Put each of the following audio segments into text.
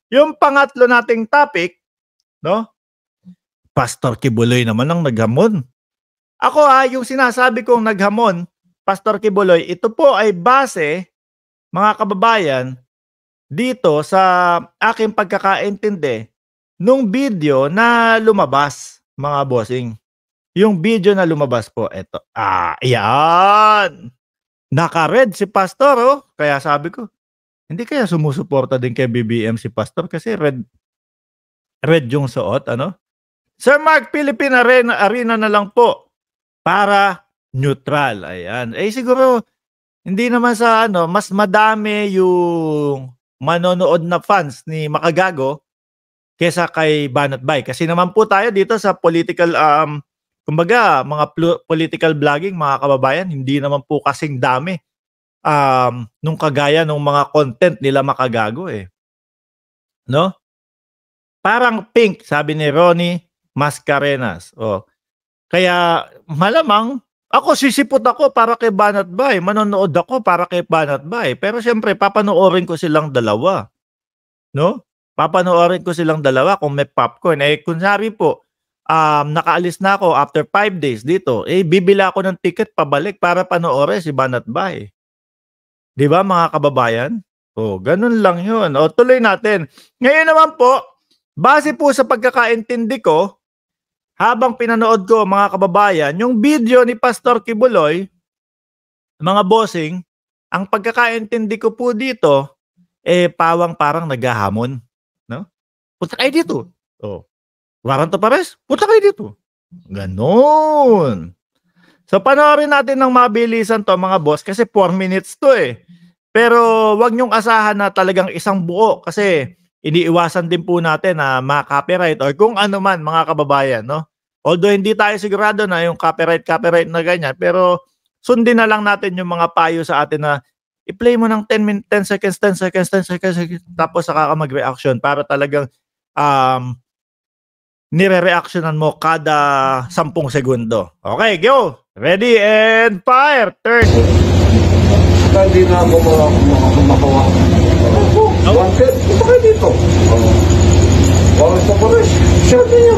Yung pangatlo nating topic, no? Pastor Kibuloy naman ang naghamon. Ako yung sinasabi kong naghamon, Pastor Kibuloy, ito po ay base, mga kababayan, dito sa aking pagkakaintindi nung video na lumabas, mga bossing. Yung video na lumabas po, eto. Ayan. Naka-red si Pastor, oh. Kaya sabi ko, hindi kaya sumusuporta din kay BBM si Pastor kasi red yung suot, ano? Sir Mark, Philippine Arena na lang po para neutral. Ayan. Siguro, hindi naman sa mas madami yung manonood na fans ni Makagago kesa kay Banat Bay. Kasi naman po tayo dito sa political, kumbaga, mga political vlogging, mga kababayan, hindi naman po kasing dami nung kagaya nung mga content nila Makagago no? Parang pink, sabi ni Ronnie Mascarenas. Kaya malamang ako sisipot ako para kay Banat Bay, manonood ako para kay Banat Bay. Pero siyempre papanoorin ko silang dalawa, no? Papanoorin ko silang dalawa kung may popcorn. Kunyari po, nakaalis na ako after 5 days dito, bibila ako ng ticket pabalik para panoorin si Banat Bay. 'Di ba mga kababayan? Ganun lang 'yun. Tuloy natin. Ngayon naman po, base po sa pagkakaintindi ko, habang pinanood ko, mga kababayan, yung video ni Pastor Kibuloy, mga bossing, ang pagkakaintindi ko po dito, parang naghahamon, no? Punta kayo dito. Warrant of arrest? Punta kayo dito. Ganon. So panoorin natin ng mabilisan to, mga boss, kasi 4 minutes to Pero wag niyong asahan na talagang isang buo kasi iniiwasan din po natin na ma-copyright or kung ano man, mga kababayan, no? Although hindi tayo sigurado na yung copyright na ganyan, pero sundin na lang natin yung mga payo sa atin na i-play mo ng 10 seconds, tapos saka ka mag-reaction para talagang nire-reactionan mo kada 10 segundo. Okay, go! Ready and fire! Turn! Hindi na ako makawa. Wanted, ito kayo dito. Warrant of arrest. Share niyo.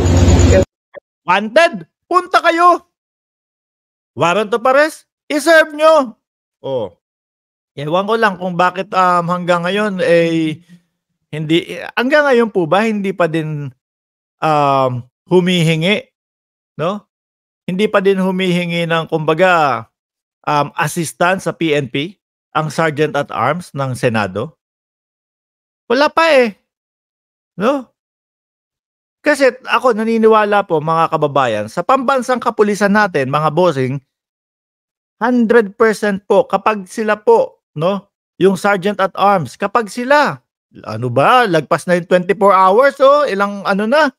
Wanted, punta kayo. Warrant of arrest, i-serve nyo. Ewan ko lang kung bakit hanggang ngayon hindi, hanggang ngayon po ba hindi pa din humihingi, no? Hindi pa din humihingi ng kumbaga assistance sa PNP, ang Sergeant at Arms ng Senado. Wala pa no? Kasi ako naniniwala po, mga kababayan, sa pambansang kapulisan natin, mga bossing, 100% po kapag sila po, no, yung Sergeant at Arms, kapag sila, lagpas na yung 24 hours, ilang na,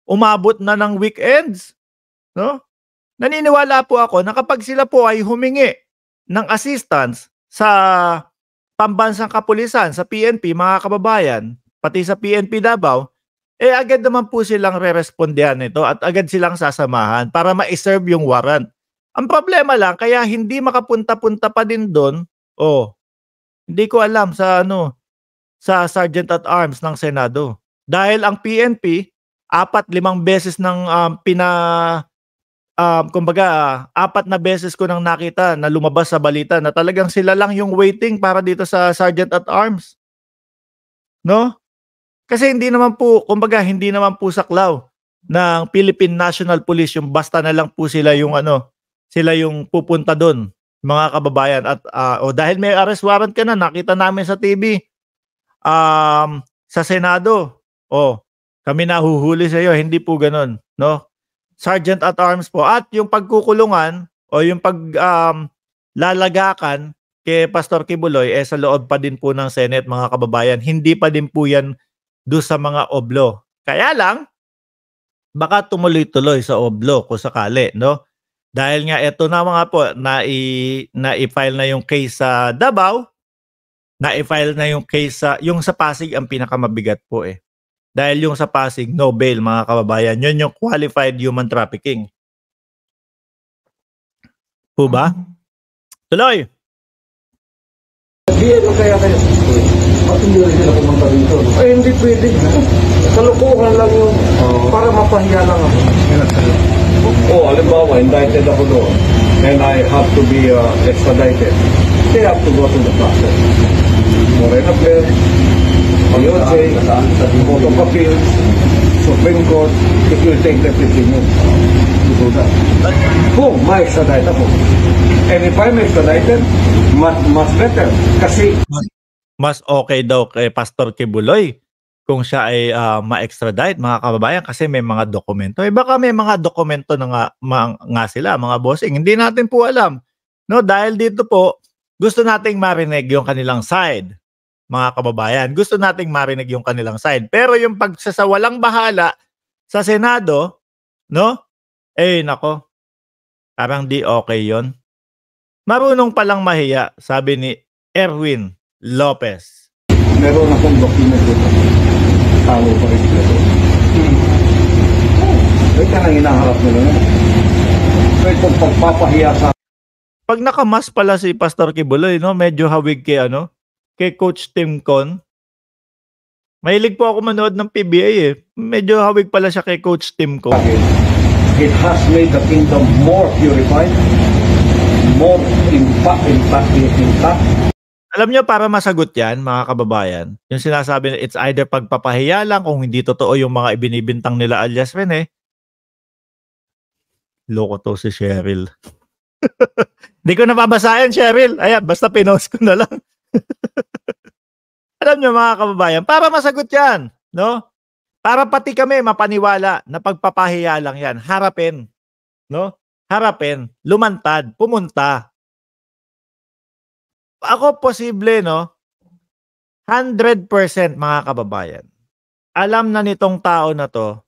umabot na ng weekends, no? Naniniwala po ako na kapag sila po ay humingi ng assistance sa pambansang kapulisan, sa PNP, mga kababayan, pati sa PNP Davao, agad naman po silang re-respondihan nito at agad silang sasamahan para ma-serve yung warrant. Ang problema lang, kaya hindi makapunta-punta pa din doon, hindi ko alam sa sa Sergeant at Arms ng Senado. Dahil ang PNP, 4-5 beses ng kumbaga, 4 na beses ko nang nakita na lumabas sa balita na talagang sila lang yung waiting para dito sa Sergeant at Arms. No? Kasi hindi naman po, kumbaga, hindi naman po saklaw ng Philippine National Police yung basta na lang po sila yung sila yung pupunta doon, mga kababayan. At dahil may arrest warrant ka na, nakita namin sa TV, sa Senado, kami nahuhuli sa iyo, hindi po ganoon, no? Sergeant at Arms po. At yung pagkukulungan o yung lagakan kay Pastor Kibuloy sa loob pa din po ng Senate, mga kababayan. Hindi pa din po yan doon sa mga oblo. Kaya lang, baka tumuloy-tuloy sa oblo kung sakali, no? Dahil nga ito na mga po, na-i-file na yung case sa Davao, na-i-file na yung case yung sa Pasig ang pinakamabigat po Dahil yung sa Pasig, no bail, mga kababayan. Yun yung qualified human trafficking. Po ba? Tuloy! Ano kaya kayo? Ba't hindi rin sila pumunta dito? Ay, hindi pwede. Kalukuhan lang yun. Para mapahiya lang ako. Halimbawa, indicted ako doon. And I have to be extradited. They have to go to the process. Foreign Affairs, POJ, Court of Appeals, Supreme Court, it will take them 15 years to do that. Kung ma-extradite ako. And if I'm extradited, much better. Kasi mas okay daw kay Pastor Kibuloy kung siya ay ma-extradite, mga kababayan, kasi may mga dokumento. Baka may mga dokumento na nga sila, mga bossing. Hindi natin po alam. No, dahil dito po, gusto nating marinig yung kanilang side, mga kababayan. Gusto nating marinig yung kanilang side. Pero yung pagsasawalang bahala sa Senado, no? Nako. Parang di okay yon. Marunong palang mahiya, sabi ni Erwin Lopez. Meron akong document dito. Talo pa rin dito. Ito nang hinaharap nila. So itong pagpapahiya sa... Pag nakamas pala si Pastor Kibuloy, no, medyo hawig kay kay Coach Tim Con. Mahilig po ako manood ng PBA Medyo hawig pala siya kay Coach Tim Con. It has made the kingdom more purified, more intact. Alam niyo, para masagot yan, mga kababayan, yung sinasabi na it's either pagpapahiya lang kung hindi totoo yung mga ibinibintang nila alias Rene. Loko to si Cheryl. Hindi ko nababasahin, Cheryl. Ayan, basta pinost ko na lang. Alam niyo, mga kababayan, para masagot yan, no? Para pati kami mapaniwala na pagpapahiya lang yan. Harapin, no? Harapin, lumantad, pumunta. Ako posible, no? 100% mga kababayan. Alam na nitong tao na to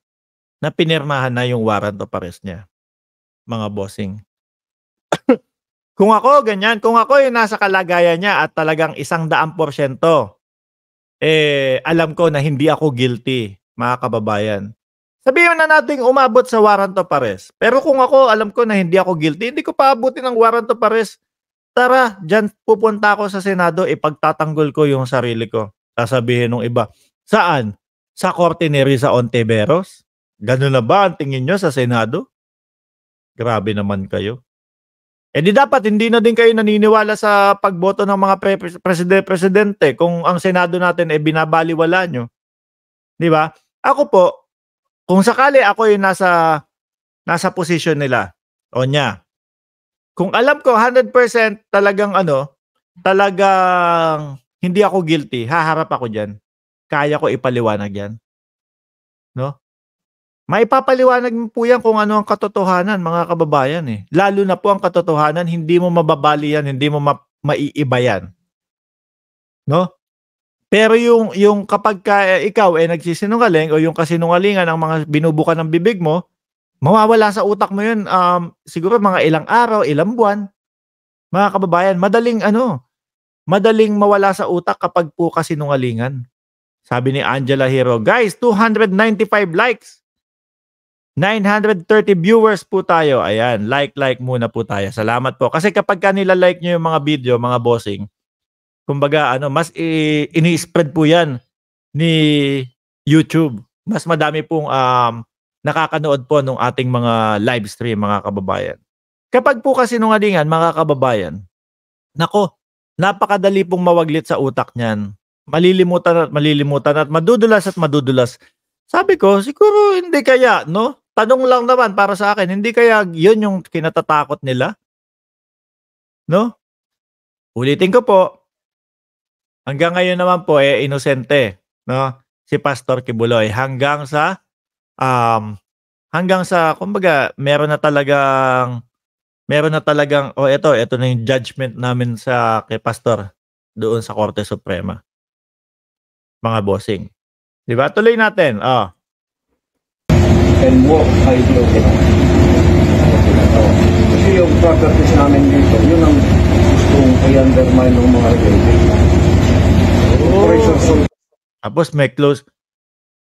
na pinirmahan na yung warrant of arrest niya. Mga bossing. Kung ako, ganyan. Kung ako yung nasa kalagayan niya at talagang 100%, alam ko na hindi ako guilty, mga kababayan. Sabihin na natin umabot sa warrant of arrest. Pero kung ako, alam ko na hindi ako guilty, hindi ko pa abutin ng warrant of arrest. Tara, dyan pupunta ako sa Senado, ipagtatanggol ko yung sarili ko. Sasabihin ng iba, saan? Sa korte ni Risa Ontiveros? Ganun na ba ang tingin nyo sa Senado? Grabe naman kayo. Di dapat hindi na din kayo naniniwala sa pagboto ng mga presidente kung ang Senado natin binabaliwala nyo. Di ba? Ako po, kung sakali ako yung nasa posisyon nila o niya, kung alam ko 100% talagang talagang hindi ako guilty, haharap ako dyan. Kaya ko ipaliwanag yan. No? Maipapaliwanag mo po yan kung ano ang katotohanan, mga kababayan Lalo na po ang katotohanan, hindi mo mababali yan, hindi mo maiiba yan. No? Pero yung kapag ikaw nagsisinungaling o yung kasinungalingan ang mga binubukan ng bibig mo, mawawala sa utak mo yun siguro mga ilang araw, ilang buwan. Mga kababayan, madaling mawala sa utak kapag po kasinungalingan. Sabi ni Angela Hero, guys, 295 likes. 930 viewers po tayo. Ayan, like muna po tayo. Salamat po. Kasi kapag nila-like nyo yung mga video, mga bossing, kumbaga, mas ini-spread po yan ni YouTube. Mas madami pong nakakanood po ng ating mga live stream, mga kababayan. Kapag po kasi nungalingan, mga kababayan, nako, napakadali pong mawaglit sa utak niyan. Malilimutan at madudulas. Sabi ko, siguro hindi kaya, no? Tanong lang naman para sa akin, hindi kaya yun yung kinatatakot nila? No? Ulitin ko po, hanggang ngayon naman po, inosente, no? Si Pastor Kibuloy, hanggang sa, kumbaga, meron na talagang, ito na yung judgment namin kay Pastor doon sa Korte Suprema. Mga bossing. Diba? Tuloy natin. And more ideology. Kasi yung properties namin dito, yun ang gustong i-undermine ng mga rebelde. Tapos may close.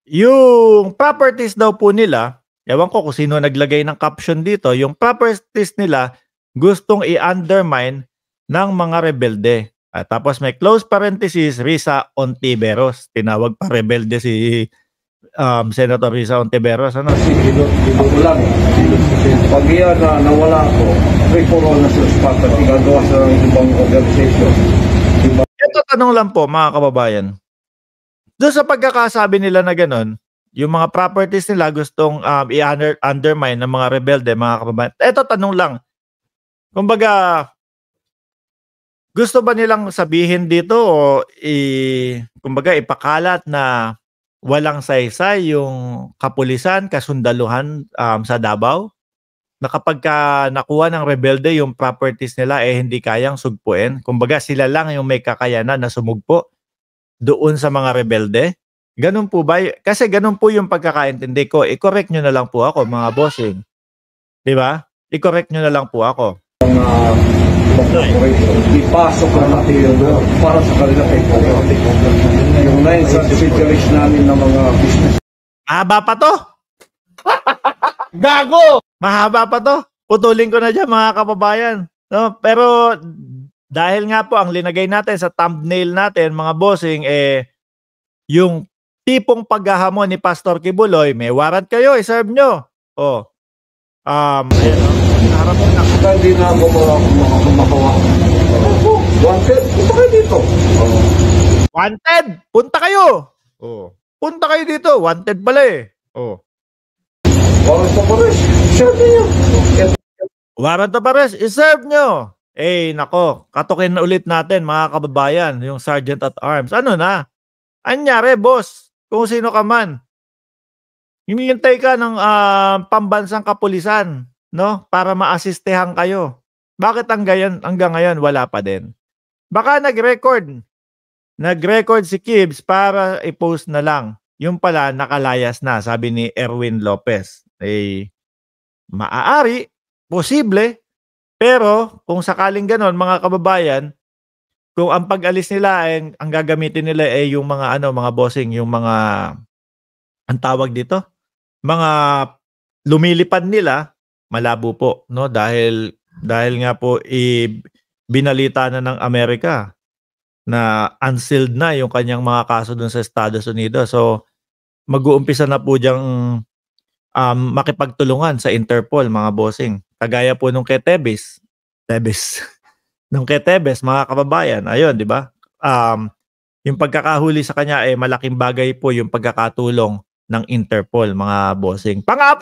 Yung properties daw po nila, ewan ko kung sino naglagay ng caption dito, yung properties nila gustong i-undermine ng mga rebelde. Tapos may close parenthesis, Risa Ontiveros. Tinawag pa rebelde si Senator Risa Ontiveros. Ano? Kasi ako lang. Pag yan na nawala ako, free for all na sa spot at igagawa sa ibang organization. Ito tanong lang po mga kababayan. Doon sa pagkakasabi nila na gano'n, yung mga properties nila gustong i-undermine ng mga rebelde, mga kababayan. Ito tanong lang. Kumbaga, gusto ba nilang sabihin dito o kumbaga ipakalat na walang saysay yung kapulisan, kasundaluhan sa Davao? Na kapag nakuha ng rebelde yung properties nila hindi kayang sugpuin. Kumbaga sila lang yung may kakayanan na sumugpo doon sa mga rebelde. Ganun po ba? Kasi ganun po yung pagkakaintindi ko. I-correct nyo na lang po ako mga bossing. Di ba? I-correct nyo na lang po ako. Ipasok na natin para sa kanila kay yung 9 subsidiaries namin ng mga business. Mahaba pa to? Gago! Mahaba pa to? Putulin ko na dyan mga kababayan. No? Pero dahil nga po ang linagay natin sa thumbnail natin mga bossing yung tipong paghahamon ni Pastor Kibuloy, may warrant kayo, i-serve nyo. Ayan o. Harap mo na. Hindi na ako makawa. Wanted, punta kayo dito. Wanted! Punta kayo! Punta kayo dito. Wanted pala Warrant of arrest, serve nyo. Warrant of arrest, i-serve nyo. Nako, katukin na ulit natin mga kababayan, yung Sergeant at Arms. Ano na? Anyari, boss? Kung sino ka man. Hinihintay ka ng pambansang kapulisan, no? Para maasistehan kayo. Bakit hanggang ngayon wala pa din? Baka nag-record si Kibbs para i-post na lang. Yung pala nakalayas na, sabi ni Erwin Lopez. Maaari, posible, pero kung sakaling ganon mga kababayan, kung ang pag-alis nila ang gagamitin nila yung mga mga bossing, yung mga ang tawag dito, mga lumilipad nila, malabo po, no? Dahil nga po binalita na ng Amerika na unsealed na yung kanyang mga kaso dun sa Estados Unidos. So mag-uumpisa na po diyang makipagtulungan sa Interpol mga bossing. Kagaya po nung kay Tebes. Nung kay Tebes, mga kababayan, ayun, di ba? Yung pagkakahuli sa kanya malaking bagay po yung pagkakatulong ng Interpol, mga bossing.